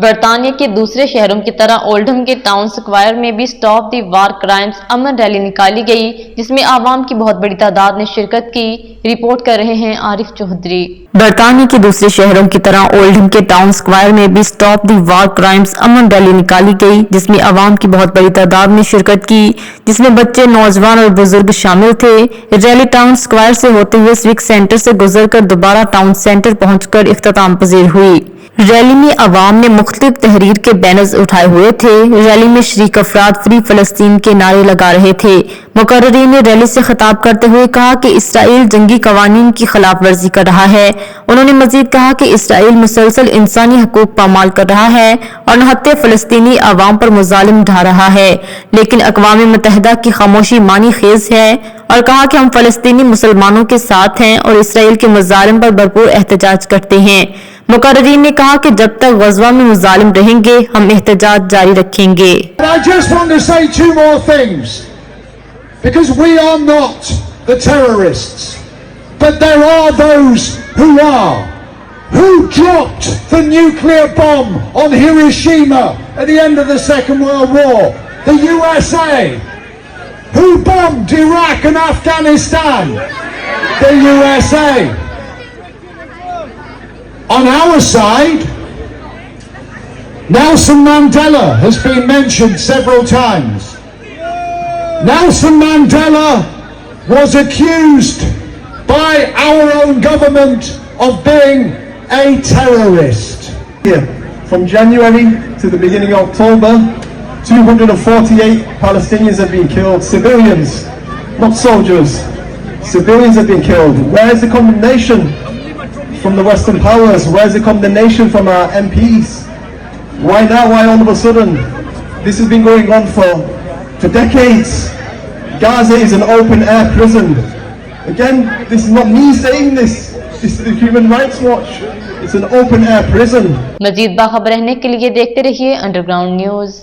برطانیہ کے دوسرے شہروں کی طرح اولڈہم کے ٹاؤن سکوائر میں بھی سٹاپ دی وار کرائمز امن ریلی نکالی گئی، جس میں عوام کی بہت بڑی تعداد نے شرکت کی۔ رپورٹ کر رہے ہیں عارف چودھری۔ برطانیہ کے دوسرے شہروں کی طرح اولڈہم کے ٹاؤن سکوائر میں بھی سٹاپ دی وار کرائمز امن ریلی نکالی گئی، جس میں عوام کی بہت بڑی تعداد نے شرکت کی، جس میں بچے، نوجوان اور بزرگ شامل تھے۔ ریلی ٹاؤن سکوائر سے ہوتے ہوئے سوک سینٹر سے گزر کر دوبارہ ٹاؤن سینٹر پہنچ کر اختتام پذیر ہوئی۔ ریلی میں عوام نے مختلف تحریر کے بینرز اٹھائے ہوئے تھے۔ ریلی میں شریک افراد فری فلسطین کے نعرے لگا رہے تھے۔ مقررین نے ریلی سے خطاب کرتے ہوئے کہا کہ اسرائیل جنگی قوانین کی خلاف ورزی کر رہا ہے۔ انہوں نے مزید کہا کہ اسرائیل مسلسل انسانی حقوق پامال کر رہا ہے اور نہتے فلسطینی عوام پر مظالم ڈھا رہا ہے، لیکن اقوام متحدہ کی خاموشی معنی خیز ہے، اور کہا کہ ہم فلسطینی مسلمانوں کے ساتھ ہیں اور اسرائیل کے مظالم پر بھرپور احتجاج کرتے ہیں۔ مقررین نے کہا کہ جب تک غزہ میں مظالم رہیں گے ہم احتجاج جاری رکھیں گے۔ I just want to say two more things, because we are not the terrorists, but there are those who are, who dropped the nuclear bomb on Hiroshima at the end of the Second World War, the USA, who bombed Iraq and Afghanistan, the USA. On our side, Nelson Mandela has been mentioned several times. Nelson Mandela was accused by our own government of being a terrorist. From January to the beginning of October, 248 Palestinians have been killed, civilians, not soldiers. Civilians have been killed. Where is the condemnation from the Western powers? Where is the condemnation from our MPs? Why now? Why all of a sudden? This has been going on for decades. Gaza is an open air prison. Again, this is not me saying this. This is the Human Rights Watch. It's an open air prison. مزید باخبر رہنے کے لیے دیکھتے رہیے under ground news.